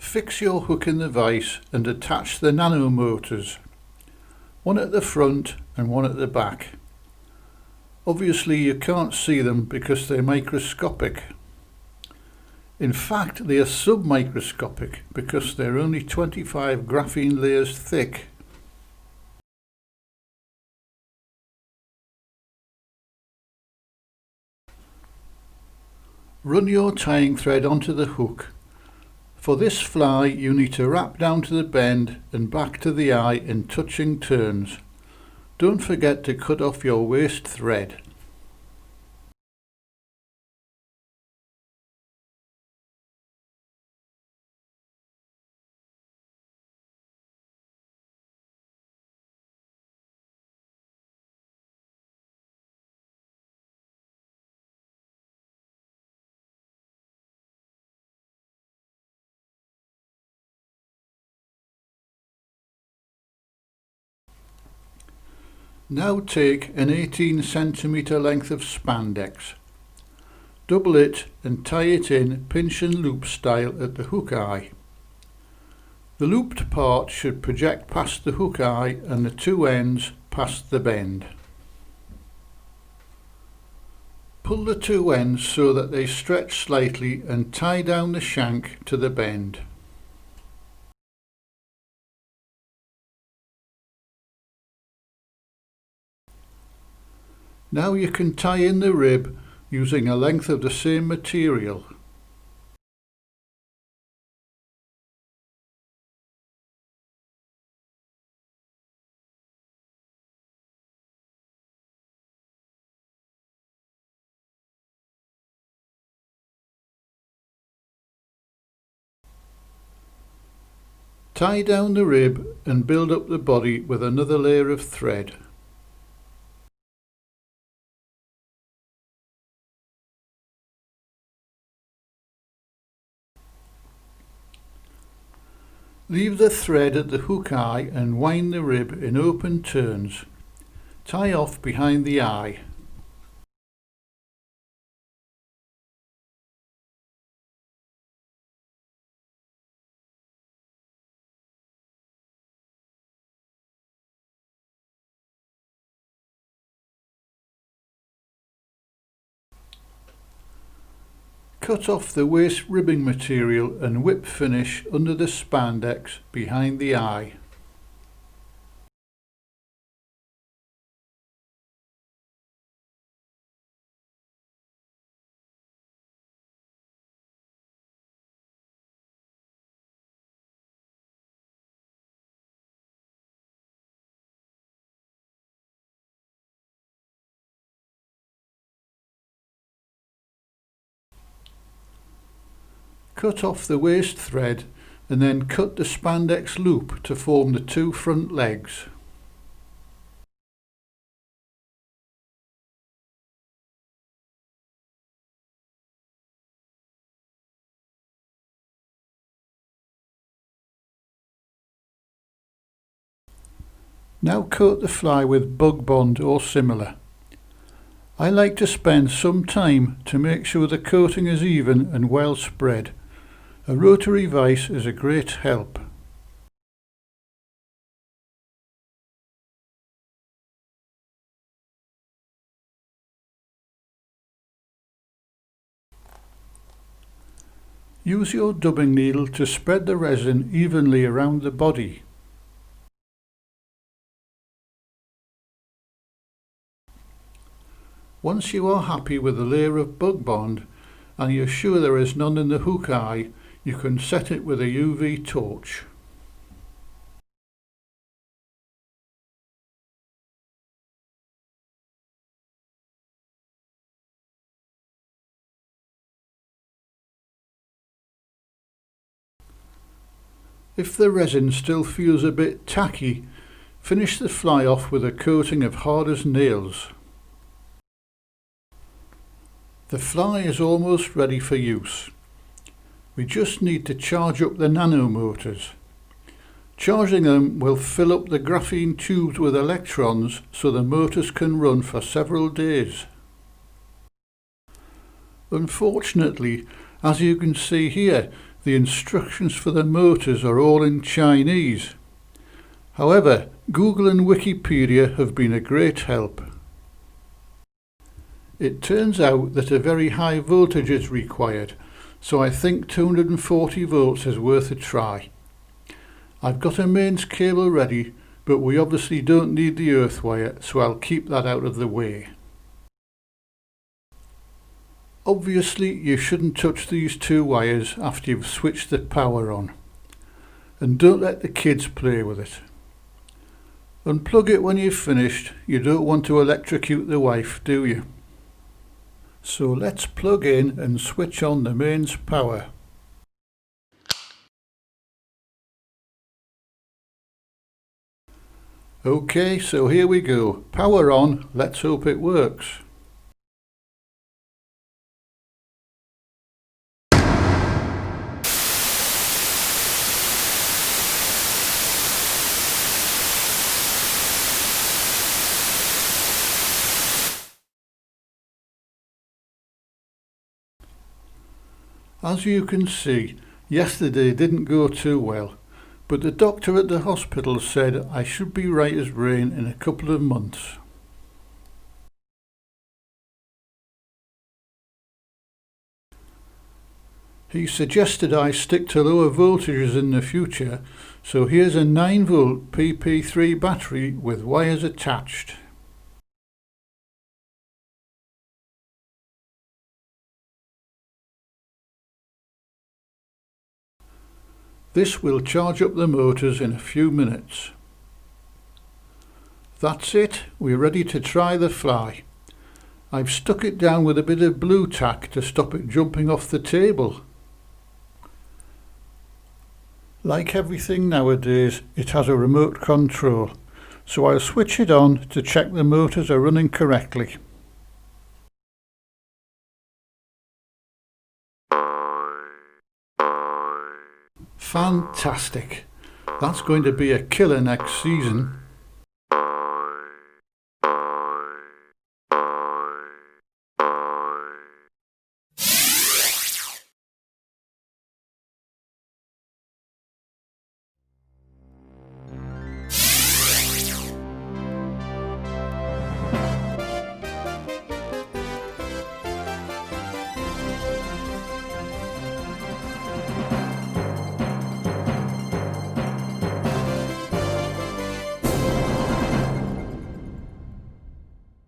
fix your hook in the vise and attach the nano motors, one at the front and one at the back. Obviously you can't see them because they're microscopic. In fact, they are submicroscopic because they're only 25 graphene layers thick. Run your tying thread onto the hook. For this fly you need to wrap down to the bend and back to the eye in touching turns. Don't forget to cut off your waste thread. Now take an 18 cm length of spandex. Double it and tie it in pinch and loop style at the hook eye. The looped part should project past the hook eye and the two ends past the bend. Pull the two ends so that they stretch slightly and tie down the shank to the bend. Now you can tie in the rib using a length of the same material. Tie down the rib and build up the body with another layer of thread. Leave the thread at the hook eye and wind the rib in open turns. Tie off behind the eye. Cut off the waste ribbing material and whip finish under the spandex behind the eye. Cut off the waste thread and then cut the spandex loop to form the two front legs. Now coat the fly with bug bond or similar. I like to spend some time to make sure the coating is even and well spread. A rotary vise is a great help. Use your dubbing needle to spread the resin evenly around the body. Once you are happy with the layer of bug bond and you're sure there is none in the hook eye, you can set it with a UV torch. If the resin still feels a bit tacky, finish the fly off with a coating of hard as nails. The fly is almost ready for use. We just need to charge up the nano motors. Charging them will fill up the graphene tubes with electrons so the motors can run for several days. Unfortunately, as you can see here, the instructions for the motors are all in Chinese. However, Google and Wikipedia have been a great help. It turns out that a very high voltage is required, so I think 240 volts is worth a try. I've got a mains cable ready, but we obviously don't need the earth wire, so I'll keep that out of the way. Obviously you shouldn't touch these two wires after you've switched the power on. And don't let the kids play with it. Unplug it when you've finished. You don't want to electrocute the wife, do you? So let's plug in and switch on the mains power. Okay, so here we go. Power on, let's hope it works. As you can see, yesterday didn't go too well, but the doctor at the hospital said I should be right as rain in a couple of months. He suggested I stick to lower voltages in the future, so here's a 9 volt PP3 battery with wires attached. This will charge up the motors in a few minutes. That's it, we're ready to try the fly. I've stuck it down with a bit of blue tack to stop it jumping off the table. Like everything nowadays, it has a remote control, so I'll switch it on to check the motors are running correctly. Fantastic! That's going to be a killer next season.